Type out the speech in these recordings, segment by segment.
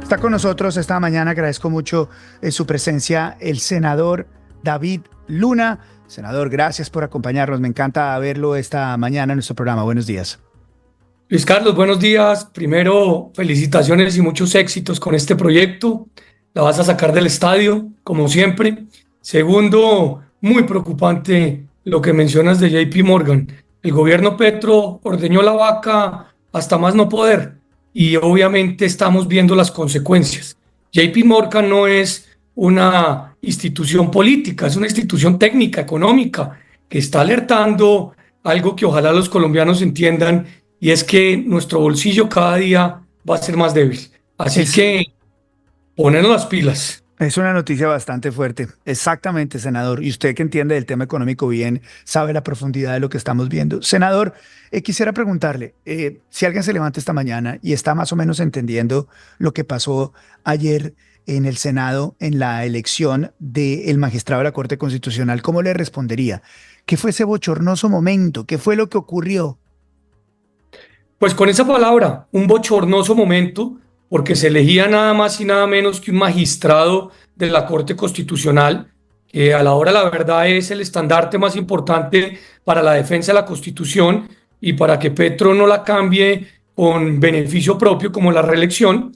Está con nosotros esta mañana, agradezco mucho su presencia, el senador David Luna. Senador, gracias por acompañarnos, me encanta verlo esta mañana en nuestro programa. Buenos días. Luis Carlos, buenos días. Primero, felicitaciones y muchos éxitos con este proyecto. La vas a sacar del estadio, como siempre. Segundo, muy preocupante lo que mencionas de JP Morgan. El gobierno Petro ordeñó la vaca hasta más no poder y obviamente estamos viendo las consecuencias. JP Morgan no es una institución política, es una institución técnica, económica, que está alertando algo que ojalá los colombianos entiendan, y es que nuestro bolsillo cada día va a ser más débil. Así Es, que ponernos las pilas. es una noticia bastante fuerte. Exactamente, senador. Y usted que entiende del tema económico bien, sabe la profundidad de lo que estamos viendo. Senador, quisiera preguntarle, si alguien se levanta esta mañana y está más o menos entendiendo lo que pasó ayer en el Senado en la elección del magistrado de la Corte Constitucional, ¿cómo le respondería? ¿Qué fue ese bochornoso momento? ¿Qué fue lo que ocurrió? Pues con esa palabra, un bochornoso momento, porque se elegía nada más y nada menos que un magistrado de la Corte Constitucional, que a la hora la verdad es el estandarte más importante para la defensa de la Constitución y para que Petro no la cambie con beneficio propio como la reelección.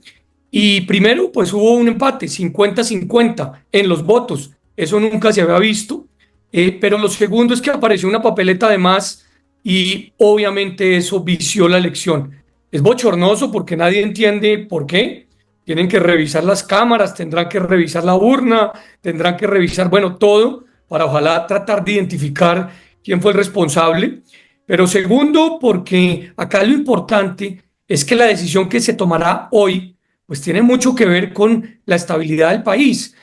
Y primero, pues hubo un empate, 50-50 en los votos. Eso nunca se había visto. Pero lo segundo es que apareció una papeleta de más y obviamente eso vició la elección. Es bochornoso porque nadie entiende por qué. Tienen que revisar las cámaras, tendrán que revisar la urna, tendrán que revisar, bueno, todo para ojalá tratar de identificar quién fue el responsable. Pero segundo, porque acá lo importante es que la decisión que se tomará hoy pues tiene mucho que ver con la estabilidad del país.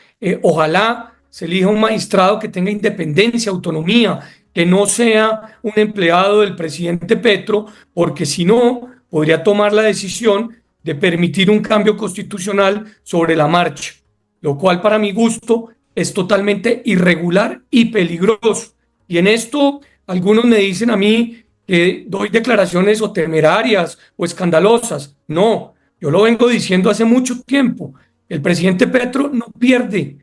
Ojalá se elija un magistrado que tenga independencia, autonomía, que no sea un empleado del presidente Petro, porque si no, podría tomar la decisión de permitir un cambio constitucional sobre la marcha, lo cual para mi gusto es totalmente irregular y peligroso. Y en esto algunos me dicen a mí que doy declaraciones o temerarias o escandalosas. No, yo lo vengo diciendo hace mucho tiempo. El presidente Petro no pierde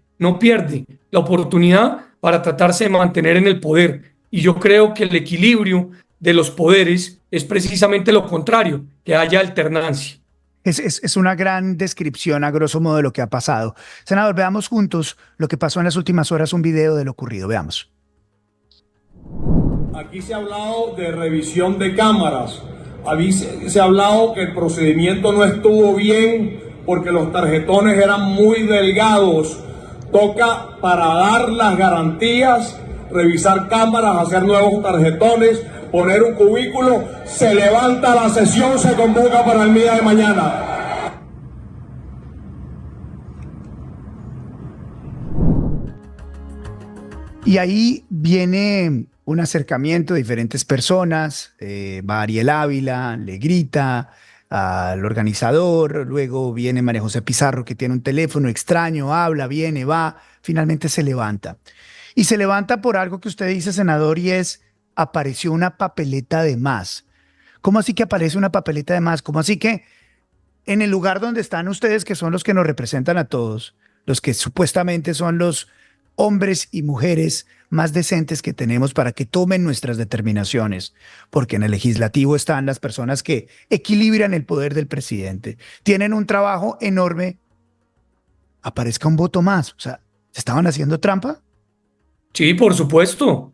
la oportunidad para tratarse de mantener en el poder. Y yo creo que el equilibrio de los poderes es precisamente lo contrario, que haya alternancia. Es una gran descripción a grosso modo de lo que ha pasado. Senador, veamos juntos lo que pasó en las últimas horas, un video de lo ocurrido. Veamos. Aquí se ha hablado de revisión de cámaras. Se ha hablado que el procedimiento no estuvo bien porque los tarjetones eran muy delgados. Toca, para dar las garantías, revisar cámaras, hacer nuevos tarjetones, poner un cubículo. Se levanta la sesión, se convoca para el día de mañana. Y ahí viene un acercamiento de diferentes personas, va Ariel Ávila, le grita al organizador, luego viene María José Pizarro que tiene un teléfono extraño, habla, viene, va, finalmente se levanta. Y se levanta por algo que usted dice, senador, y es, apareció una papeleta de más. ¿Cómo así que aparece una papeleta de más? ¿Cómo así que en el lugar donde están ustedes, que son los que nos representan a todos, los que supuestamente son los hombres y mujeres más decentes que tenemos para que tomen nuestras determinaciones, porque en el legislativo están las personas que equilibran el poder del presidente, tienen un trabajo enorme, aparezca un voto más? O sea, ¿se estaban haciendo trampa? Sí, por supuesto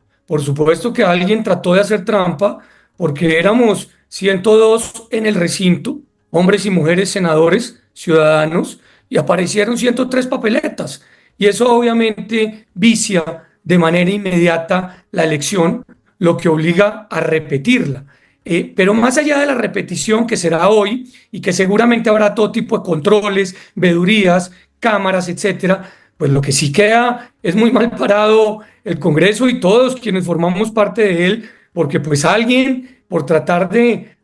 que alguien trató de hacer trampa porque éramos 102 en el recinto, hombres y mujeres, senadores, ciudadanos, y aparecieron 103 papeletas. Y eso obviamente vicia de manera inmediata la elección, lo que obliga a repetirla. Pero más allá de la repetición que será hoy y que seguramente habrá todo tipo de controles, vedurías, cámaras, etcétera, pues lo que sí queda es muy mal parado el Congreso y todos quienes formamos parte de él, porque pues alguien por tratar de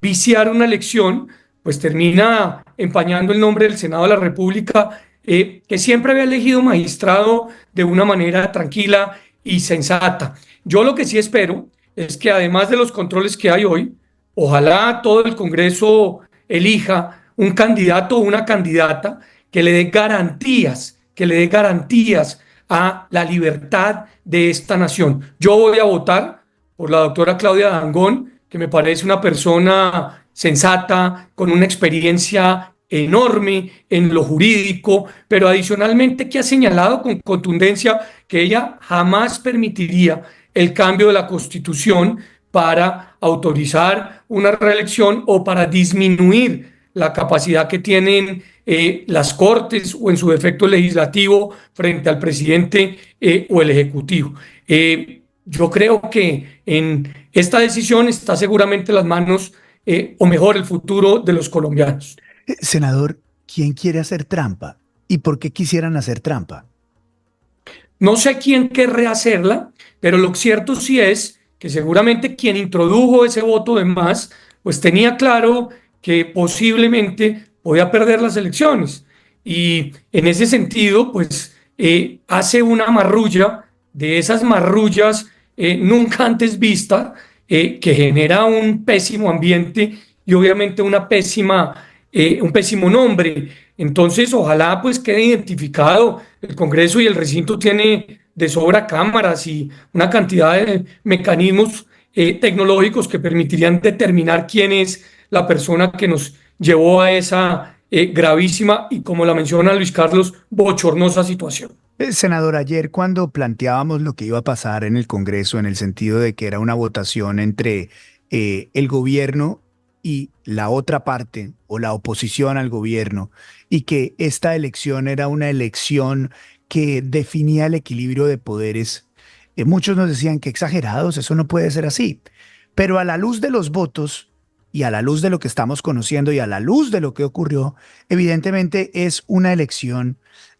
viciar una elección, pues termina empañando el nombre del Senado de la República, que siempre había elegido magistrado de una manera tranquila y sensata. Yo lo que sí espero es que además de los controles que hay hoy, ojalá todo el Congreso elija un candidato o una candidata que le dé garantías a la libertad de esta nación. Yo voy a votar por la doctora Claudia Dangond, que me parece una persona sensata, con una experiencia enorme en lo jurídico, pero adicionalmente que ha señalado con contundencia que ella jamás permitiría el cambio de la Constitución para autorizar una reelección o para disminuir la capacidad que tienen las Cortes o en su defecto legislativo frente al presidente o el Ejecutivo. Yo creo que en esta decisión está seguramente en las manos, o mejor, el futuro de los colombianos. Senador, ¿quién quiere hacer trampa? ¿Y por qué quisieran hacer trampa? No sé quién querrá hacerla, pero lo cierto sí es que seguramente quien introdujo ese voto de más, pues tenía claro que posiblemente podía perder las elecciones. Y en ese sentido, pues hace una marrulla de esas marrullas nunca antes vista, que genera un pésimo ambiente y obviamente un pésimo nombre. Entonces, ojalá pues quede identificado. El Congreso y el recinto tiene de sobra cámaras y una cantidad de mecanismos tecnológicos que permitirían determinar quién es la persona que nos llevó a esa gravísima y, como la menciona Luis Carlos, bochornosa situación. Senador, ayer cuando planteábamos lo que iba a pasar en el Congreso, en el sentido de que era una votación entre el gobierno y la otra parte o la oposición al gobierno, y que esta elección era una elección que definía el equilibrio de poderes, muchos nos decían que exagerados, eso no puede ser así. Pero a la luz de los votos y a la luz de lo que estamos conociendo y a la luz de lo que ocurrió, evidentemente es una elección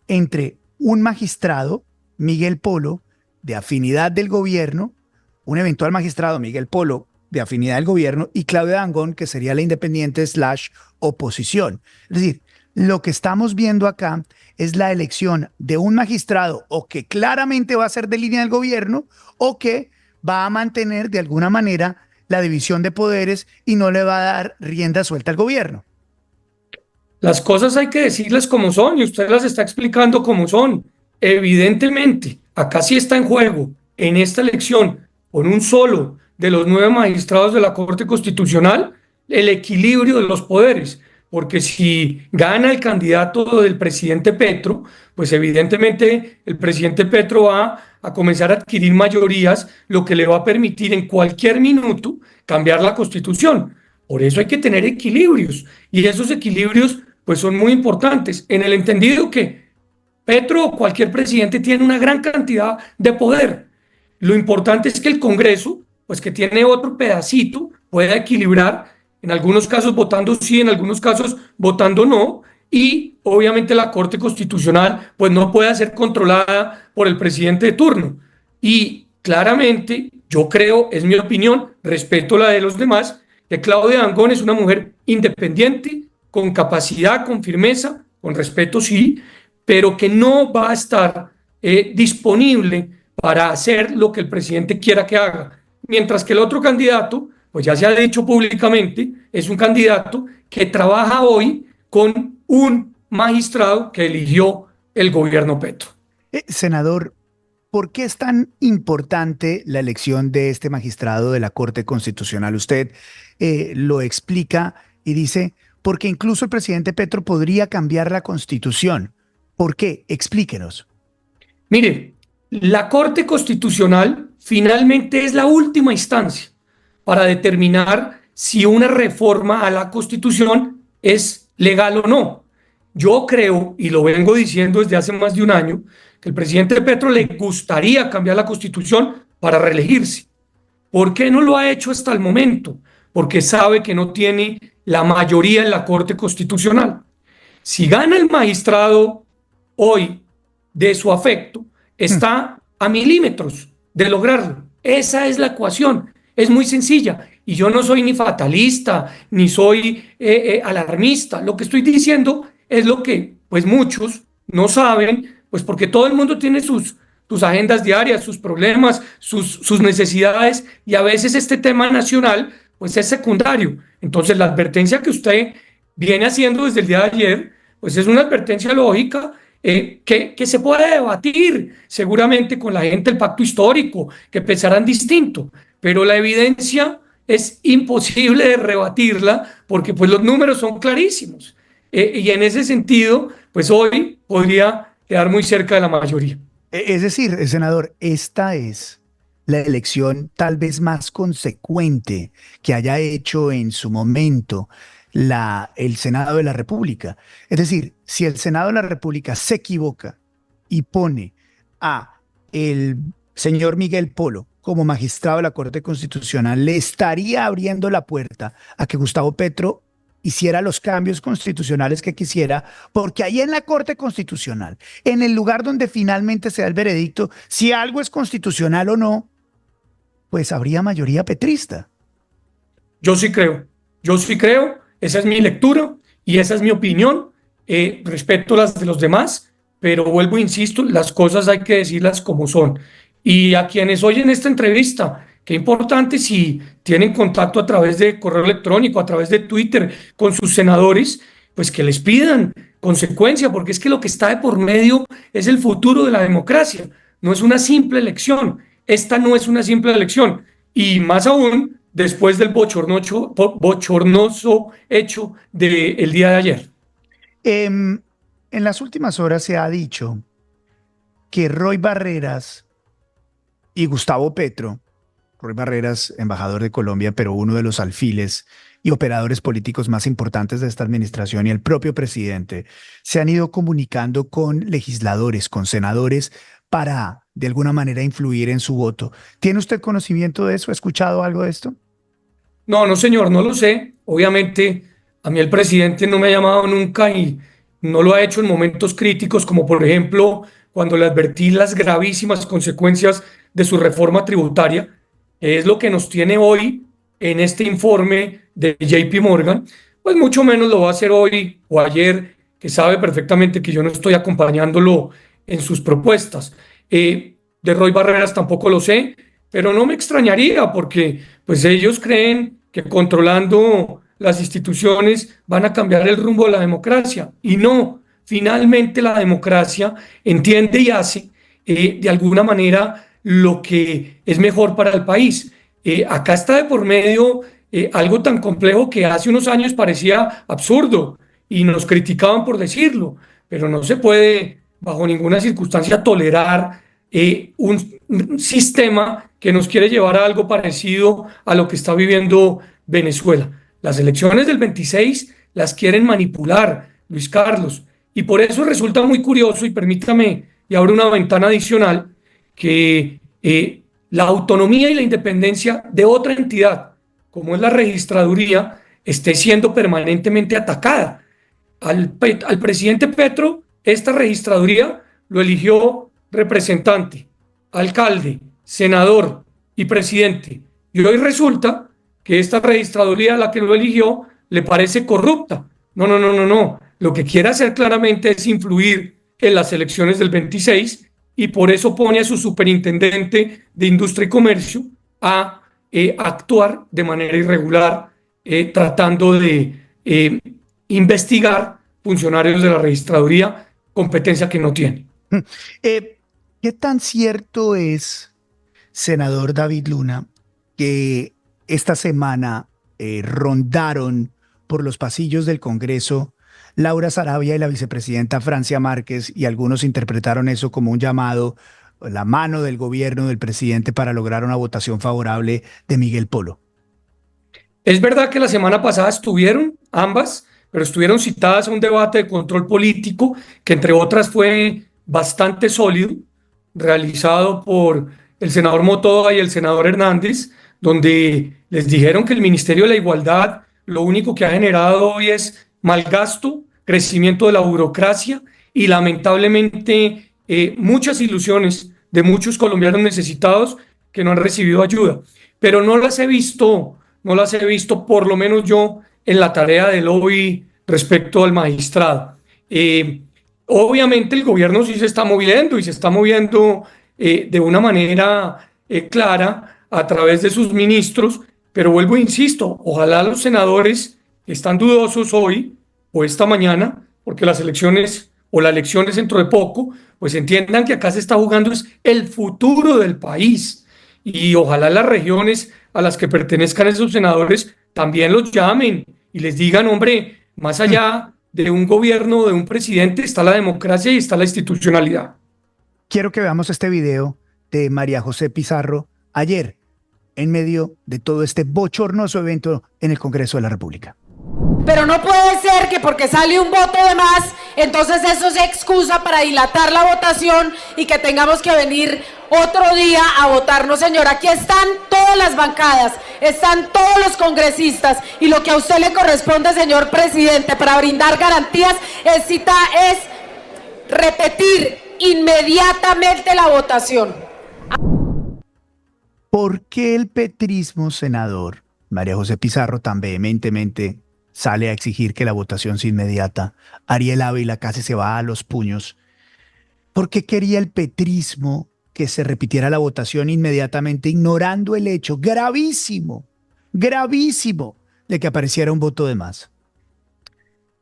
entre un magistrado, Miguel Polo, de afinidad del gobierno, un eventual magistrado, Miguel Polo, de afinidad del gobierno, y Claudia Dangond, que sería la independiente / oposición. Es decir, lo que estamos viendo acá es la elección de un magistrado o que claramente va a ser de línea del gobierno o que va a mantener de alguna manera la división de poderes y no le va a dar rienda suelta al gobierno. Las cosas hay que decirlas como son y usted las está explicando como son. Evidentemente, acá sí está en juego, en esta elección, con un solo de los 9 magistrados de la Corte Constitucional, el equilibrio de los poderes. Porque si gana el candidato del presidente Petro, pues evidentemente el presidente Petro va a comenzar a adquirir mayorías, lo que le va a permitir en cualquier minuto cambiar la Constitución. Por eso hay que tener equilibrios y esos equilibrios pues son muy importantes en el entendido que Petro o cualquier presidente tiene una gran cantidad de poder. Lo importante es que el Congreso, pues que tiene otro pedacito, pueda equilibrar, en algunos casos votando sí, en algunos casos votando no, y obviamente la Corte Constitucional pues no puede ser controlada por el presidente de turno. Y claramente yo creo, es mi opinión, respeto la de los demás, que Claudia Dangond es una mujer independiente, con capacidad, con firmeza, con respeto sí, pero que no va a estar disponible para hacer lo que el presidente quiera que haga. Mientras que el otro candidato, pues ya se ha dicho públicamente, es un candidato que trabaja hoy con un magistrado que eligió el gobierno Petro. Senador, ¿por qué es tan importante la elección de este magistrado de la Corte Constitucional? Usted lo explica y dice, porque incluso el presidente Petro podría cambiar la Constitución. ¿Por qué? Explíquenos. Mire, la Corte Constitucional finalmente es la última instancia para determinar si una reforma a la Constitución es legal o no. Yo creo, y lo vengo diciendo desde hace más de un año, que el presidente Petro le gustaría cambiar la Constitución para reelegirse. ¿Por qué no lo ha hecho hasta el momento? Porque sabe que no tiene la mayoría en la Corte Constitucional. Si gana el magistrado hoy de su afecto, está a milímetros de lograrlo. Esa es la ecuación. Es muy sencilla. Y yo no soy ni fatalista, ni soy alarmista. Lo que estoy diciendo es lo que pues muchos no saben, pues porque todo el mundo tiene sus agendas diarias, sus problemas, sus necesidades, y a veces este tema nacional pues es secundario. Entonces la advertencia que usted viene haciendo desde el día de ayer, pues es una advertencia lógica que se puede debatir seguramente con la gente del pacto histórico, que pensarán distinto, pero la evidencia es imposible de rebatirla porque pues los números son clarísimos. Y en ese sentido, pues hoy podría quedar muy cerca de la mayoría. Es decir, senador, esta es la elección tal vez más consecuente que haya hecho en su momento el Senado de la República. Es decir, si el Senado de la República se equivoca y pone a el señor Miguel Polo como magistrado de la Corte Constitucional, le estaría abriendo la puerta a que Gustavo Petro hiciera los cambios constitucionales que quisiera, porque ahí en la Corte Constitucional, en el lugar donde finalmente se da el veredicto, si algo es constitucional o no, pues habría mayoría petrista. Yo sí creo, esa es mi lectura y esa es mi opinión. Respeto las de los demás, pero vuelvo, insisto, las cosas hay que decirlas como son. Y a quienes oyen esta entrevista, qué importante si tienen contacto a través de correo electrónico, a través de Twitter con sus senadores, pues que les pidan consecuencia, porque es que lo que está de por medio es el futuro de la democracia, no es una simple elección. Esta no es una simple elección. Y más aún después del bochornoso hecho del día de ayer. En las últimas horas se ha dicho que Roy Barreras y Gustavo Petro, Roy Barreras, embajador de Colombia, pero uno de los alfiles y operadores políticos más importantes de esta administración, y el propio presidente, se han ido comunicando con legisladores, con senadores, para de alguna manera influir en su voto. ¿Tiene usted conocimiento de eso? ¿Ha escuchado algo de esto? No, no, señor, no lo sé. Obviamente, a mí el presidente no me ha llamado nunca y no lo ha hecho en momentos críticos, como por ejemplo cuando le advertí las gravísimas consecuencias de su reforma tributaria, que es lo que nos tiene hoy en este informe de JP Morgan, pues mucho menos lo va a hacer hoy o ayer, que sabe perfectamente que yo no estoy acompañándolo en sus propuestas. De Roy Barreras tampoco lo sé, pero no me extrañaría porque pues ellos creen que controlando las instituciones van a cambiar el rumbo de la democracia. Y no, finalmente la democracia entiende y hace de alguna manera lo que es mejor para el país. Acá está de por medio algo tan complejo que hace unos años parecía absurdo y nos criticaban por decirlo, pero no se puede bajo ninguna circunstancia tolerar un sistema que nos quiere llevar a algo parecido a lo que está viviendo Venezuela. Las elecciones del 26 las quieren manipular, Luis Carlos, y por eso resulta muy curioso, y permítame, y abro una ventana adicional, que la autonomía y la independencia de otra entidad, como es la registraduría, esté siendo permanentemente atacada. Al presidente Petro, esta registraduría lo eligió representante, alcalde, senador y presidente. Y hoy resulta que esta registraduría, la que lo eligió, le parece corrupta. No, no, no, no, no. Lo que quiere hacer claramente es influir en las elecciones del 26 y por eso pone a su superintendente de Industria y Comercio a actuar de manera irregular, tratando de investigar funcionarios de la registraduría, competencia que no tiene. Eh, ¿Qué tan cierto es, senador David Luna, que esta semana rondaron por los pasillos del Congreso Laura Sarabia y la vicepresidenta Francia Márquez, y algunos interpretaron eso como un llamado, la mano del gobierno del presidente para lograr una votación favorable de Miguel Polo? Es verdad que la semana pasada estuvieron ambas, pero estuvieron citadas a un debate de control político que entre otras fue bastante sólido, realizado por el senador Motoa y el senador Hernández, donde les dijeron que el Ministerio de la Igualdad lo único que ha generado hoy es malgasto, crecimiento de la burocracia y lamentablemente muchas ilusiones de muchos colombianos necesitados que no han recibido ayuda. Pero no las he visto por lo menos yo en la tarea del lobby respecto al magistrado. Obviamente el gobierno sí se está moviendo y se está moviendo de una manera clara a través de sus ministros, pero vuelvo e insisto, ojalá los senadores que están dudosos hoy o esta mañana, porque las elecciones o la elección es dentro de poco, pues entiendan que acá se está jugando es el futuro del país. Y ojalá las regiones a las que pertenezcan esos senadores también los llamen y les digan, hombre, más allá de un gobierno, de un presidente, está la democracia y está la institucionalidad. Quiero que veamos este video de María José Pizarro ayer, en medio de todo este bochornoso evento en el Congreso de la República. Pero no puede ser que porque sale un voto de más, entonces eso sea excusa para dilatar la votación y que tengamos que venir otro día a votar. No, señor, aquí están todas las bancadas, están todos los congresistas y lo que a usted le corresponde, señor presidente, para brindar garantías es repetir inmediatamente la votación. ¿Por qué el petrismo, senador María José Pizarro, tan vehementemente sale a exigir que la votación sea inmediata? Ariel Ávila casi se va a los puños. ¿Por qué quería el petrismo que se repitiera la votación inmediatamente, ignorando el hecho gravísimo, gravísimo, de que apareciera un voto de más?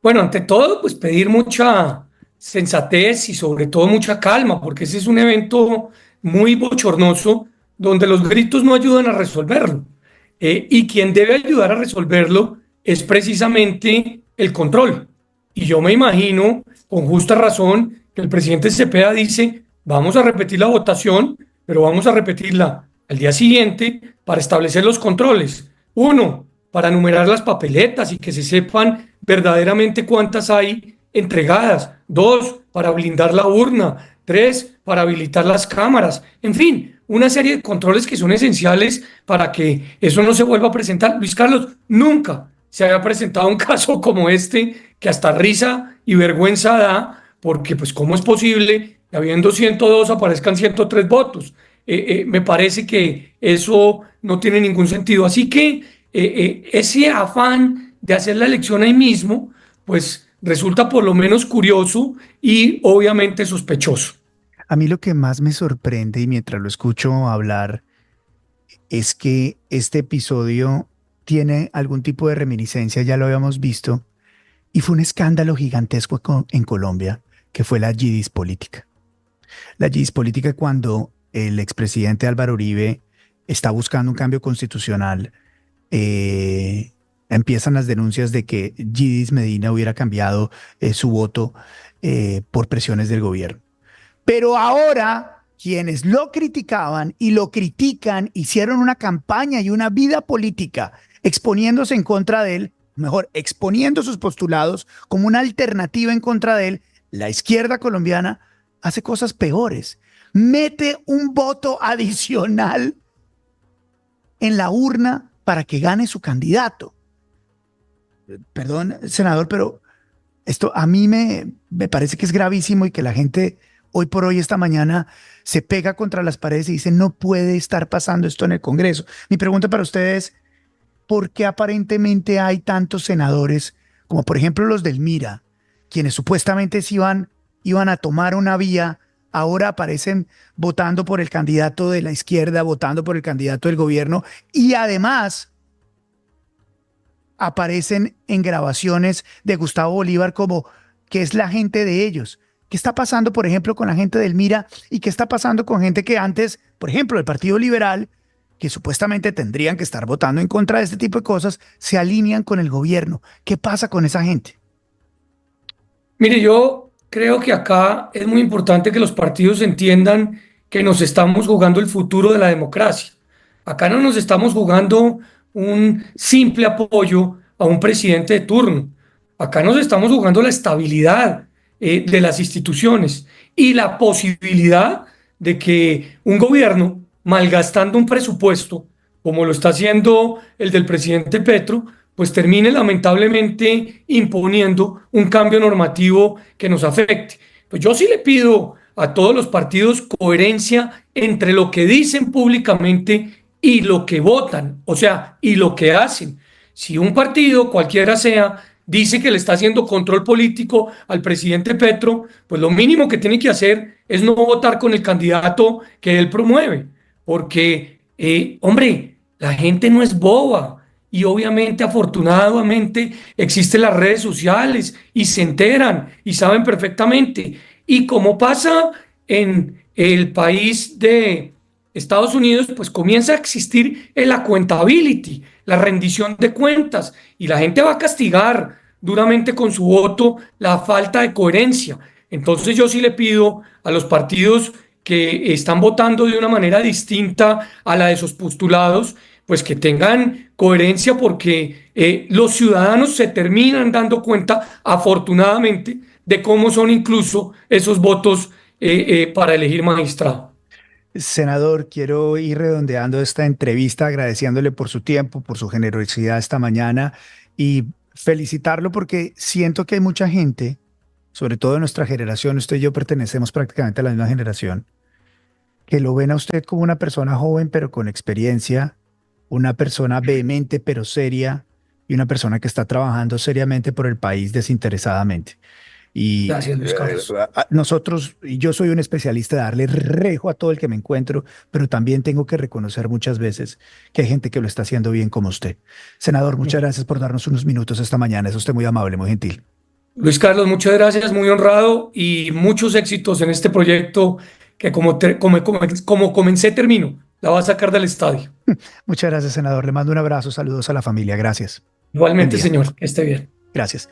Bueno, ante todo, pues pedir mucha sensatez y sobre todo mucha calma, porque ese es un evento muy bochornoso donde los gritos no ayudan a resolverlo. Y quien debe ayudar a resolverlo es precisamente el control. Y yo me imagino, con justa razón, que el presidente Cepeda dice, vamos a repetir la votación, pero vamos a repetirla al día siguiente para establecer los controles. Uno, para numerar las papeletas y que se sepan verdaderamente cuántas hay entregadas. Dos, para blindar la urna. Tres, para habilitar las cámaras. En fin, una serie de controles que son esenciales para que eso no se vuelva a presentar. Luis Carlos, nunca se había presentado un caso como este que hasta risa y vergüenza da, porque pues cómo es posible que habiendo 102 aparezcan 103 votos. Me parece que eso no tiene ningún sentido. Así que ese afán de hacer la elección ahí mismo, pues resulta por lo menos curioso y obviamente sospechoso. A mí lo que más me sorprende, y mientras lo escucho hablar, es que este episodio tiene algún tipo de reminiscencia, ya lo habíamos visto, y fue un escándalo gigantesco en Colombia, que fue la yidis política. La yidis política cuando el expresidente Álvaro Uribe está buscando un cambio constitucional, empiezan las denuncias de que Yidis Medina hubiera cambiado su voto por presiones del gobierno. Pero ahora quienes lo criticaban y lo critican hicieron una campaña y una vida política exponiéndose en contra de él, mejor, exponiendo sus postulados como una alternativa en contra de él. La izquierda colombiana hace cosas peores. Mete un voto adicional en la urna para que gane su candidato. Perdón, senador, pero esto a mí me parece que es gravísimo y que la gente hoy por hoy, esta mañana, se pega contra las paredes y dice no puede estar pasando esto en el Congreso. Mi pregunta para ustedes es, ¿por qué aparentemente hay tantos senadores, como por ejemplo los del Mira, quienes supuestamente se iban a tomar una vía, ahora aparecen votando por el candidato de la izquierda, votando por el candidato del gobierno y además aparecen en grabaciones de Gustavo Bolívar como que es la gente de ellos? ¿Qué está pasando, por ejemplo, con la gente del Mira y qué está pasando con gente que antes, por ejemplo, el Partido Liberal, que supuestamente tendrían que estar votando en contra de este tipo de cosas, se alinean con el gobierno? ¿Qué pasa con esa gente? Mire, yo creo que acá es muy importante que los partidos entiendan que nos estamos jugando el futuro de la democracia. Acá no nos estamos jugando un simple apoyo a un presidente de turno. Acá nos estamos jugando la estabilidad de las instituciones y la posibilidad de que un gobierno, malgastando un presupuesto, como lo está haciendo el del presidente Petro, pues termine lamentablemente imponiendo un cambio normativo que nos afecte. Pues yo sí le pido a todos los partidos coherencia entre lo que dicen públicamente y lo que votan, o sea, y lo que hacen. Si un partido, cualquiera sea, dice que le está haciendo control político al presidente Petro, pues lo mínimo que tiene que hacer es no votar con el candidato que él promueve, porque, hombre, la gente no es boba y obviamente, afortunadamente, existen las redes sociales y se enteran y saben perfectamente. Y como pasa en el país de Estados Unidos, pues comienza a existir el accountability, la rendición de cuentas, y la gente va a castigar duramente con su voto la falta de coherencia. Entonces yo sí le pido a los partidos que están votando de una manera distinta a la de sus postulados, pues que tengan coherencia, porque los ciudadanos se terminan dando cuenta, afortunadamente, de cómo son incluso esos votos para elegir magistrado. Senador, quiero ir redondeando esta entrevista agradeciéndole por su tiempo, por su generosidad esta mañana y felicitarlo porque siento que hay mucha gente, sobre todo de nuestra generación, usted y yo pertenecemos prácticamente a la misma generación, que lo ven a usted como una persona joven pero con experiencia, una persona vehemente pero seria y una persona que está trabajando seriamente por el país desinteresadamente. Y Gracias, Luis Carlos. nosotros, y yo soy un especialista de darle rejo a todo el que me encuentro, pero también tengo que reconocer muchas veces que hay gente que lo está haciendo bien como usted. Senador, muchas gracias por darnos unos minutos esta mañana. Es usted muy amable, muy gentil. Luis Carlos, muchas gracias, muy honrado y muchos éxitos en este proyecto que como comencé, termino. La va a sacar del estadio. Muchas gracias, senador. Le mando un abrazo, saludos a la familia. Gracias. Buen Igualmente, día. señor, que esté bien. Gracias.